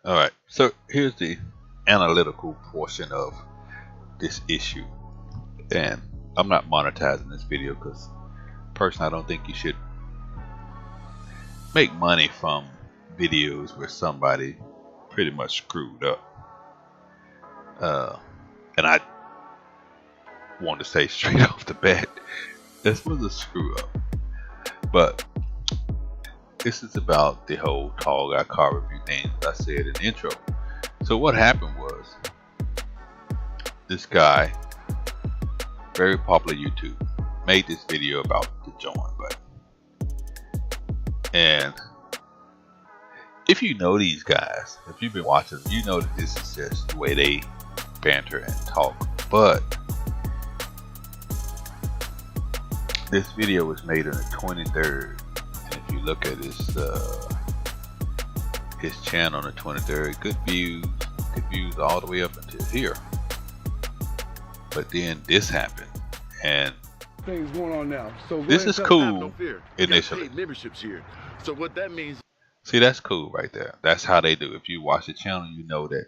Alright, so here's the analytical portion of this issue. And I'm not monetizing this video because personally I don't think you should make money from videos where somebody pretty much screwed up. And I want to say straight off the bat, this was a screw up. But this is about the whole tall guy car review thing that I said in the intro. So what happened was, this guy, very popular YouTube, made this video about the join button. And if you know these guys, if you've been watching them, you know that this is just the way they banter and talk. But this video was made on the 23rd. And if you look at his channel on the 23rd, good views all the way up until here. But then this happened, and things going on now. So this is cool initially. Memberships here. So what that means? See, that's cool right there. That's how they do. If you watch the channel, you know that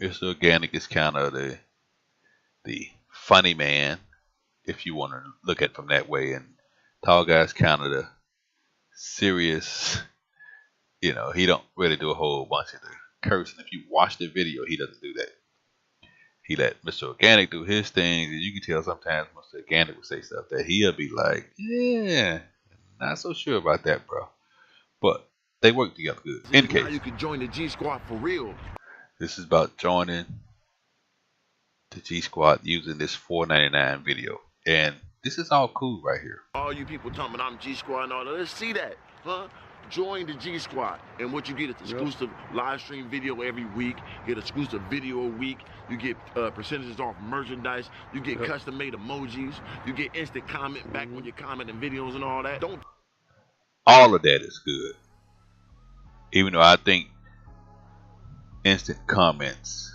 Mr. Organic is kind of the funny man, if you want to look at it from that way, and Tall Guy's kind of the serious. You know, he don't really do a whole bunch of the cursing. If you watch the video, he doesn't do that. He let Mr. Organic do his things, and you can tell sometimes Mr. Organic will say stuff that he'll be like, yeah, not so sure about that, bro. But they work together good. In case you can join the G Squad for real. This is about joining the G Squad using this $4.99 video. And this is all cool right here. All you people talking about I'm G Squad and all that, let's see that, huh? Join the G Squad, and what you get is exclusive live stream video every week. You get exclusive video a week. You get percentages off merchandise. You get custom made emojis. You get instant comment back when you're commenting videos and all that. All of that is good. Even though I think instant comments,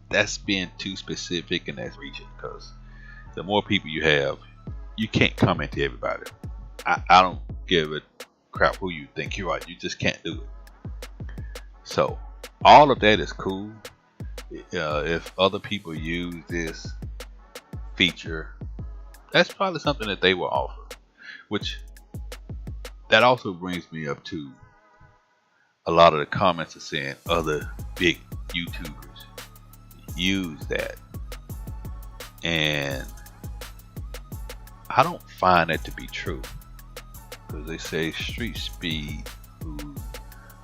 that's being too specific and that's reaching, because the more people you have, you can't comment to everybody. I don't give a crap who you think you are. You just can't do it. So all of that is cool. If other people use this feature, that's probably something that they will offer. Which that also brings me up to a lot of the comments are saying other big YouTubers use that, and I don't find that to be true. Because they say Street Speed, who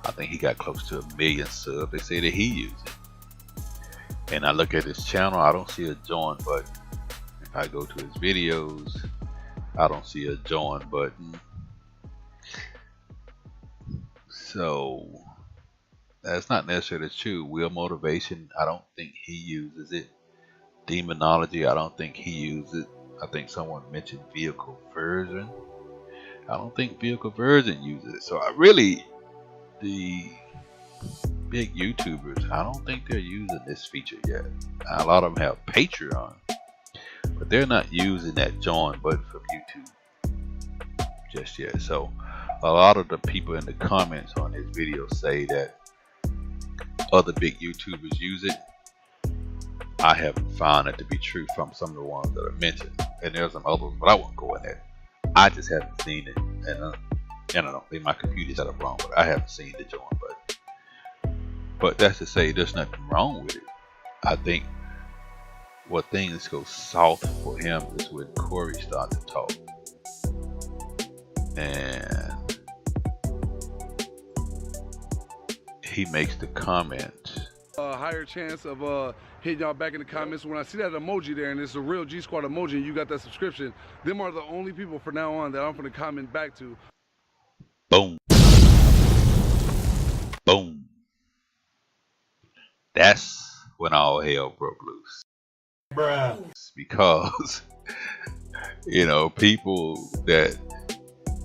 I think he got close to 1 million subs, they say that he used it. And I look at his channel, I don't see a join button. If I go to his videos, I don't see a join button. So that's not necessarily true. Will Motivation, I don't think he uses it. Demonology, I don't think he uses it. I think someone mentioned Vehicle Version. I don't think Vehicle Version uses it. So I really, the big YouTubers, I don't think they're using this feature yet. A lot of them have Patreon, but they're not using that join button from YouTube just yet. So a lot of the people in the comments on this video say that other big YouTubers use it. I haven't found it to be true from some of the ones that are mentioned, and there's some others, but I won't go in there. I just haven't seen it, and I don't know, maybe my computer set up wrong, but I haven't seen the join button. But that's to say there's nothing wrong with it. I think what things go south for him is when Corey starts to talk, and he makes the comment. Higher chance of hitting y'all back in the comments. When I see that emoji there, and it's a real G Squad emoji, and you got that subscription, them are the only people from now on that I'm going to comment back to. Boom. Boom. That's when all hell broke loose. Bruh. Because, you know, people that,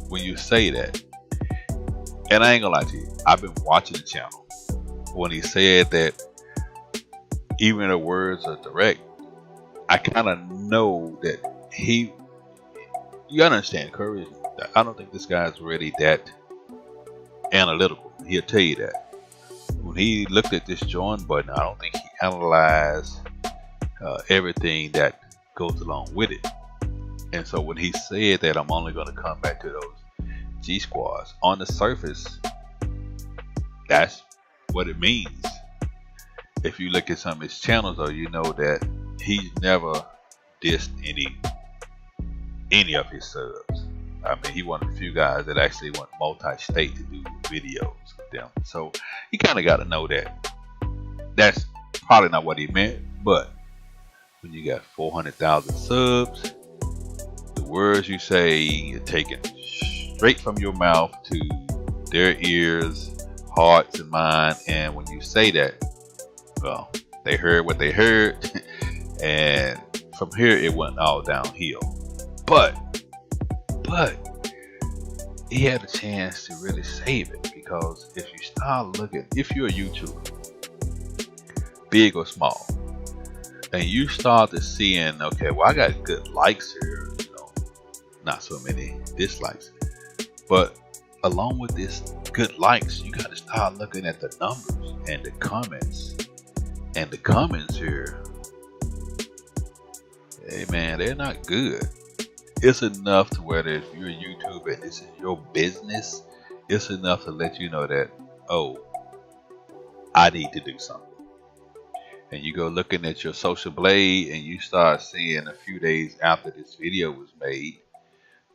when you say that, and I ain't gonna lie to you, I've been watching the channel. When he said that even the words are direct, I kind of know that you gotta understand, Curry, I don't think this guy's really that analytical. He'll tell you that. when he looked at this join button, I don't think he analyzed everything that goes along with it. And so when he said that I'm only going to come back to those G squads, on the surface, that's what it means. If you look at some of his channels, though, you know that he's never dissed any of his subs. I mean, he one of the few guys that actually went multi-state to do videos with them. So you kind of got to know that that's probably not what he meant. But when you got 400,000 subs, the words you say are taken straight from your mouth to their ears, hearts, and mind. And when you say that, well, they heard what they heard, and from here it went all downhill. But he had a chance to really save it, because if you start looking, if you're a YouTuber, big or small, and you start to seeing, okay, well, I got good likes here, you know, not so many dislikes, but along with this good likes, you got to start looking at the numbers and the comments. And the comments here, hey man, they're not good. It's enough to where if you're a YouTuber and this is your business, it's enough to let you know that, oh, I need to do something. And you go looking at your social blade and you start seeing a few days after this video was made,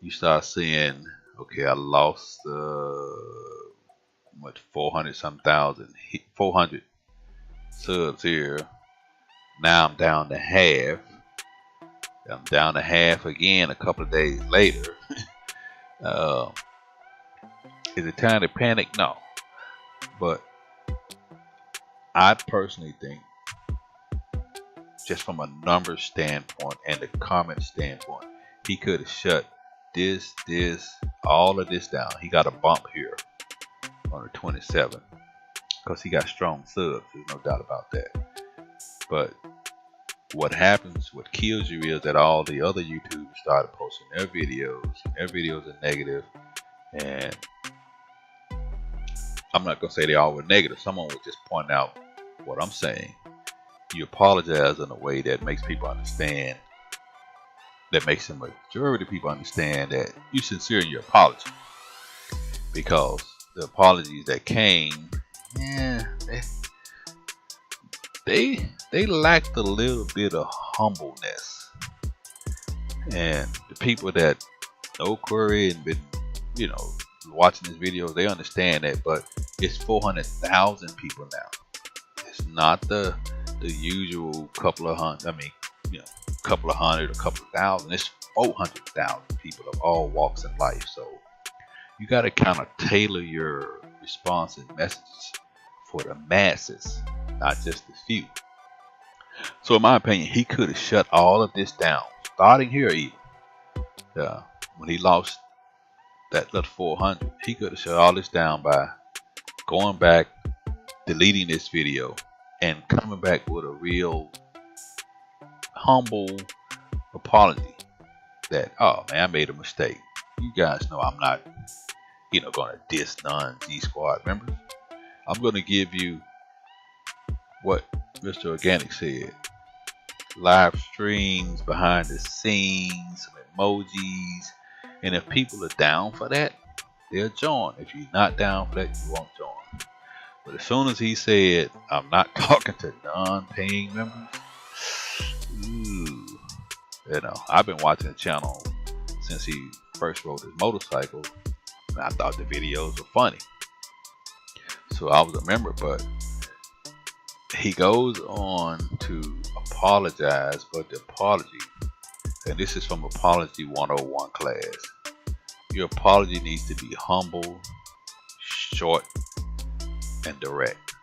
you start seeing, okay, I lost 400 subs here. Now I'm down to half. I'm down to half again a couple of days later. Is it time to panic? No. But I personally think, just from a numbers standpoint and the comment standpoint, he could have shut all of this down. He got a bump here on the 27th because he got strong subs. There's no doubt about that. But what happens, what kills you, is that all the other YouTubers started posting their videos. Their videos are negative, and I'm not gonna say they all were negative. Someone would just point out what I'm saying. You apologize in a way that makes people understand, that makes the majority of people understand that you're sincere in your apology. Because the apologies that came, yeah, they lacked a little bit of humbleness. And the people that know Corey and been, you know, watching this video, they understand that. But it's 400,000 people now. It's not the usual couple of hundred. I mean, you know, couple of hundred, a couple of thousand. It's 400,000 people of all walks in life. So you got to kind of tailor your response and messages for the masses, not just the few. So in my opinion, he could have shut all of this down, starting here even. When he lost that little 400, he could have shut all this down by going back, deleting this video, and coming back with a real humble apology that, oh man, I made a mistake. You guys know I'm not, you know, going to diss non-G Squad members. I'm going to give you what Mr. Organic said. Live streams, behind the scenes, some emojis. And if people are down for that, they'll join. If you're not down for that, you won't join. But as soon as he said, I'm not talking to non-paying members, ooh, you know, I've been watching the channel since he first rode his motorcycle, and I thought the videos were funny. So I was a member, but he goes on to apologize, but the apology, and this is from Apology 101 class, your apology needs to be humble, short, and direct.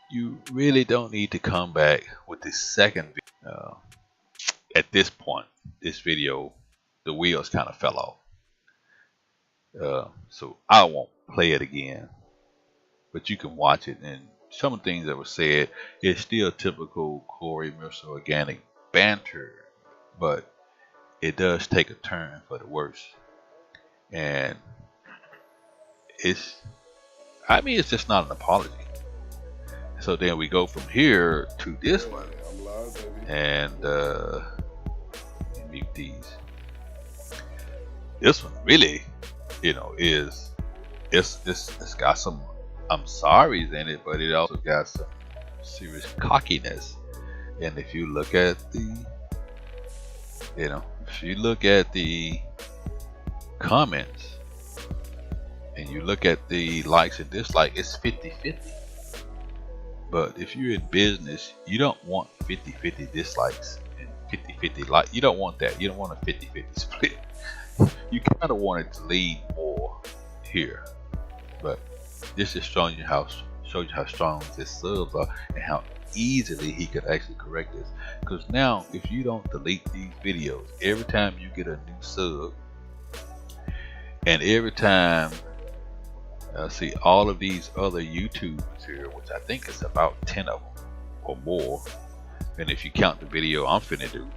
You really don't need to come back with this second video. At this point, this video, the wheels kind of fell off. So I won't play it again, but you can watch it, and some of the things that were said is still typical Corey Mr. Organic banter, but it does take a turn for the worse. And it's, I mean, it's just not an apology. So then we go from here to this one, I'm live, baby. and mute these. This one really, you know, it's got some I'm sorry's in it, but it also got some serious cockiness. And if you look at the, you know, if you look at the comments and you look at the likes and dislikes, it's 50-50. But if you're in business, you don't want 50-50 dislikes and 50-50 likes. You don't want that. You don't want a 50-50 split. You kind of want it to lead more here. But this is showing you how strong his subs are and how easily he could actually correct this. Because now, if you don't delete these videos every time you get a new sub, and every time see all of these other YouTubers here, which I think is about 10 of them or more, and if you count the video I'm finna do,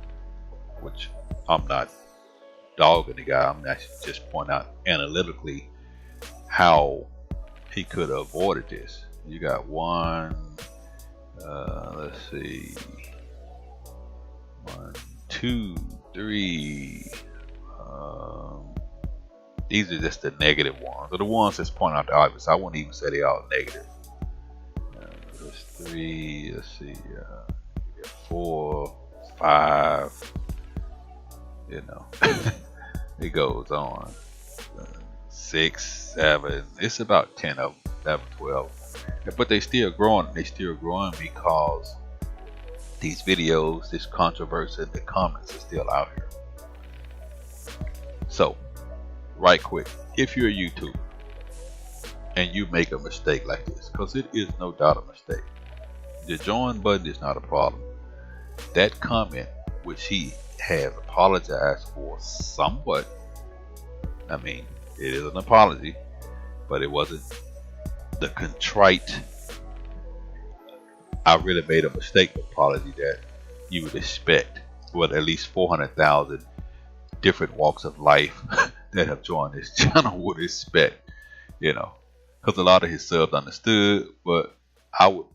which I'm not dogging the guy, I'm actually just pointing out analytically how he could have avoided this. You got one, let's see, 1, 2, 3. These are just the negative ones, or the ones that's pointing out the obvious. I wouldn't even say they all negative. There's 3. Let's see, 4, 5. You know, it goes on. 6, 7. It's about 10 of them, 11, 12. But they still growing. They still growing because these videos, this controversy, the comments are still out here. So, right quick, if you're a YouTuber and you make a mistake like this, because it is no doubt a mistake, the join button is not a problem. That comment, which he has apologized for somewhat, I mean, it is an apology, but it wasn't the contrite, I really made a mistake apology that you would expect with at least 400,000 different walks of life that have joined this channel would expect, you know, because a lot of his subs understood, but I would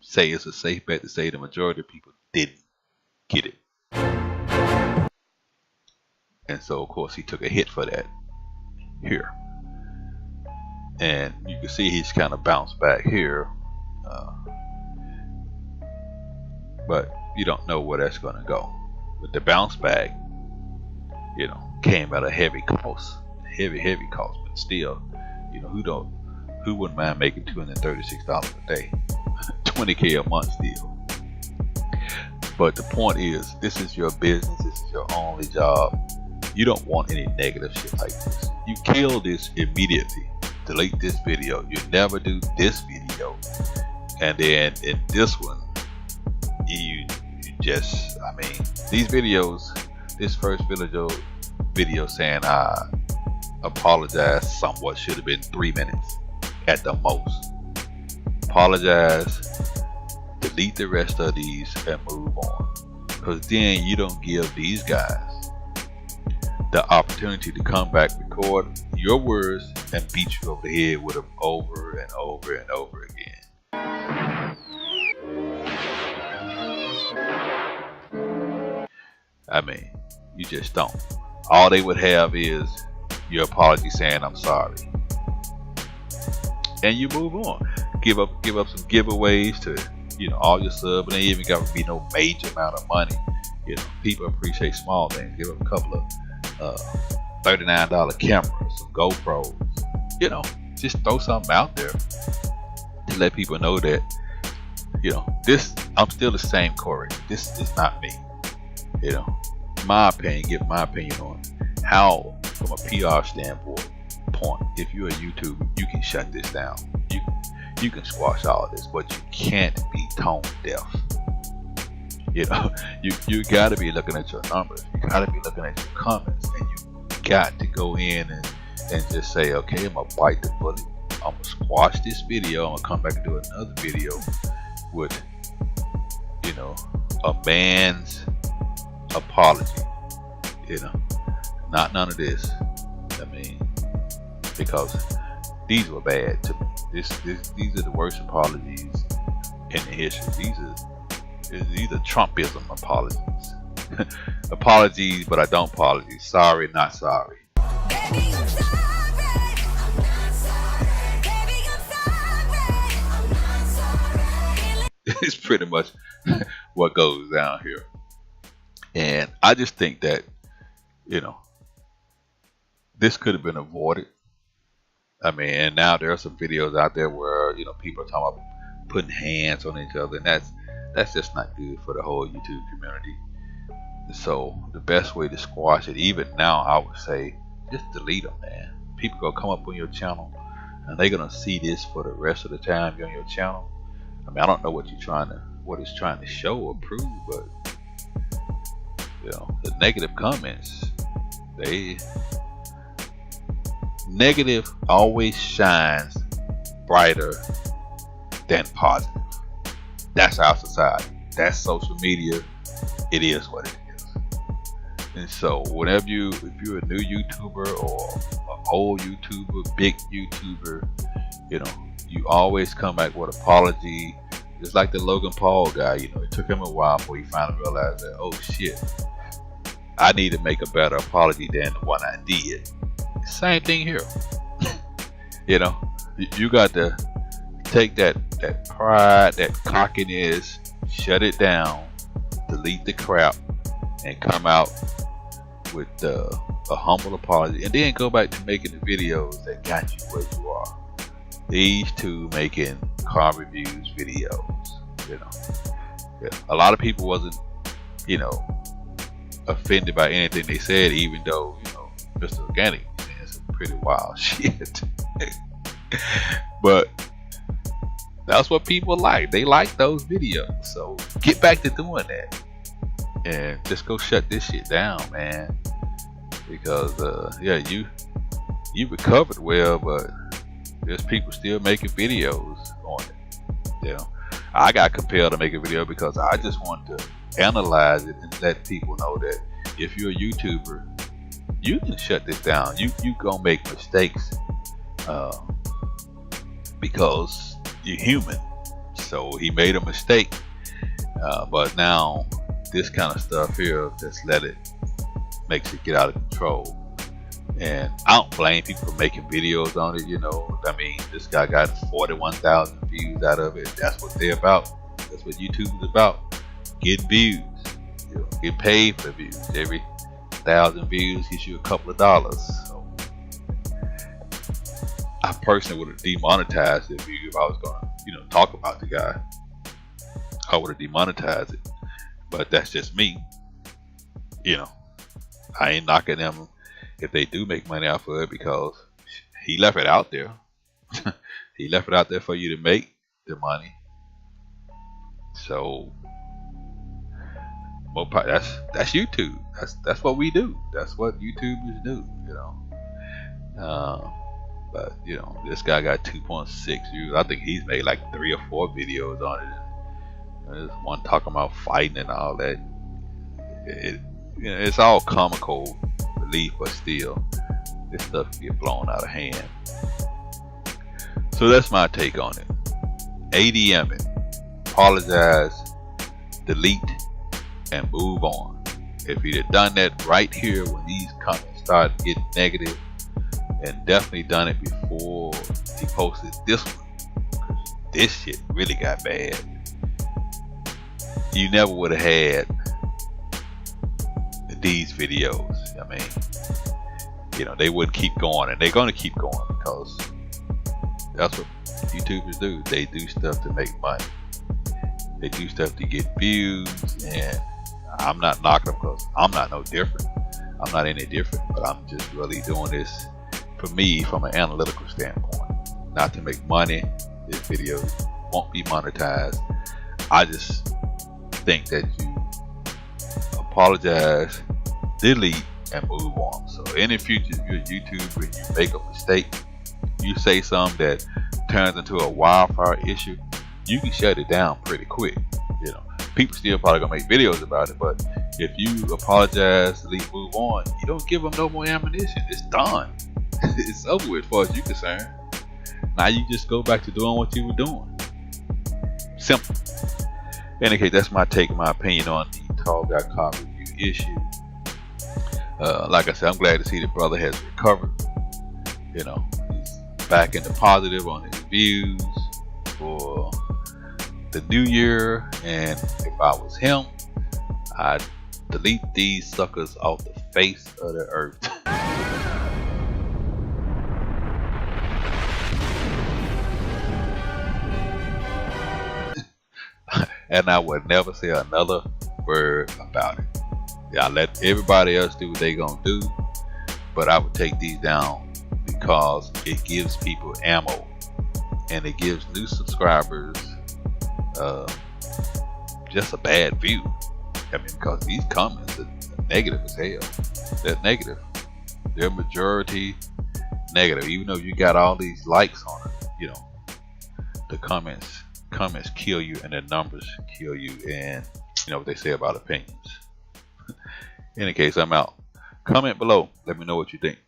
say it's a safe bet to say the majority of people didn't get it. And so of course he took a hit for that here, and you can see he's kind of bounced back here, but you don't know where that's going to go. But the bounce back, you know, came at a heavy cost, heavy cost, but still, you know, who wouldn't mind making $236 a day, 20K a month still. But the point is, this is your business, this is your only job. You don't want any negative shit like this. You kill this immediately. Delete this video. You never do this video. And then in this one, you just, I mean, these videos, this first video saying I apologize somewhat should have been 3 minutes at the most. Apologize, delete the rest of these and move on. Because then you don't give these guys the opportunity to come back, record your words, and beat you over the head with them over and over and over again. I mean, you just don't. All they would have is your apology saying I'm sorry, and you move on. Give up some giveaways to, you know, all your subs, and they even got to be no major amount of money. You know, people appreciate small things. Give up a couple of $39 cameras, some GoPros, you know, just throw something out there to let people know that, you know, this, I'm still the same Corey. This is not me. You know, my opinion, give my opinion on how, from a PR standpoint, if you're a YouTuber, you can shut this down. You can squash all of this, but you can't be tone deaf. You know, you got to be looking at your numbers. You got to be looking at your comments, and you got to go in and just say, okay, I'm gonna bite the bullet. I'm gonna squash this video. I'm gonna come back and do another video with, you know, a man's apology. You know, not none of this. I mean, because these were bad to me. These are the worst apologies in the history. These are Trumpism apologies. Apologies, but I don't apologize. Sorry, not sorry. Baby, I'm sorry. I'm not sorry. Baby, I'm sorry. I'm not sorry. It's pretty much what goes down here. And I just think that, this could have been avoided. I mean, and now there are some videos out there where, people are talking about putting hands on each other, and that's just not good for the whole YouTube community. So the best way to squash it, even now, I would say, just delete them, man. People gonna come up on your channel, and they're gonna see this for the rest of the time you're on your channel. I mean, I don't know what it's trying to show or prove, but the negative comments, negative always shines brighter than positive. That's our society. That's social media. It is what it is. And so whenever if you're a new YouTuber or an old YouTuber, big YouTuber, you always come back with apology. Just like the Logan Paul guy, it took him a while before he finally realized that, oh shit, I need to make a better apology than the one I did. Same thing here. You got to take that pride, that cockiness, shut it down, delete the crap, and come out with a humble apology, and then go back to making the videos that got you where you are. These two making car reviews videos. A lot of people wasn't, offended by anything they said, even though, Mr. Organic was saying some pretty wild shit. But that's what people like. They like those videos. So get back to doing that. And just go shut this shit down, man. Because you recovered well, but there's people still making videos on it. I got compelled to make a video because I just wanted to analyze it and let people know that if you're a YouTuber, you can shut this down. You gonna make mistakes because you're human. So he made a mistake, but now this kind of stuff here, just let it, makes it get out of control. And I don't blame people for making videos on it. I mean, this guy got 41,000 views out of it. That's what they're about. That's what YouTube is about. Getting views. Get paid for the views. Every 1,000 views gets you a couple of dollars. So I personally would have demonetized the view if I was going to, talk about the guy. I would have demonetized it. But that's just me. I ain't knocking them if they do make money off of it, because he left it out there. He left it out there for you to make the money. So that's YouTube. That's what we do. That's what YouTubers do. But this guy got 2.6 views. I think he's made like 3 or 4 videos on it. There's one talking about fighting and all that. It's all comical relief, but still, this stuff can get blown out of hand. So that's my take on it. ADM it. Apologize, delete, and move on. If he'd have done that right here when these comments started getting negative, and definitely done it before he posted this one, this shit really got bad, you never would have had these videos. I mean, they wouldn't keep going, and they're going to keep going because that's what YouTubers do. They do stuff to make money. They do stuff to get views, and I'm not knocking them because I'm not no different. I'm not any different, but I'm just really doing this for me from an analytical standpoint, not to make money. This video won't be monetized. I just think that you apologize, delete, and move on. So in the future, if you're a YouTuber and you make a mistake, you say something that turns into a wildfire issue, you can shut it down pretty quick. People still probably gonna make videos about it, but if you apologize, delete, move on, you don't give them no more ammunition. It's done. It's over with as far as you're concerned. Now you just go back to doing what you were doing. Simple. In any case, that's my take, my opinion on the Tall Guy car review issue. Like I said, I'm glad to see the brother has recovered. You know, he's back in the positive on his views for the new year. And if I was him, I'd delete these suckers off the face of the earth. And I would never say another word about it. Yeah, I let everybody else do what they gonna do, but I would take these down because it gives people ammo and it gives new subscribers just a bad view. I mean, because these comments are negative as hell. They're negative. They're majority negative. Even though you got all these likes on it, you know, the comments kill you and the numbers kill you, and you know what they say about opinions. In any case, I'm out. Comment below. Let me know what you think.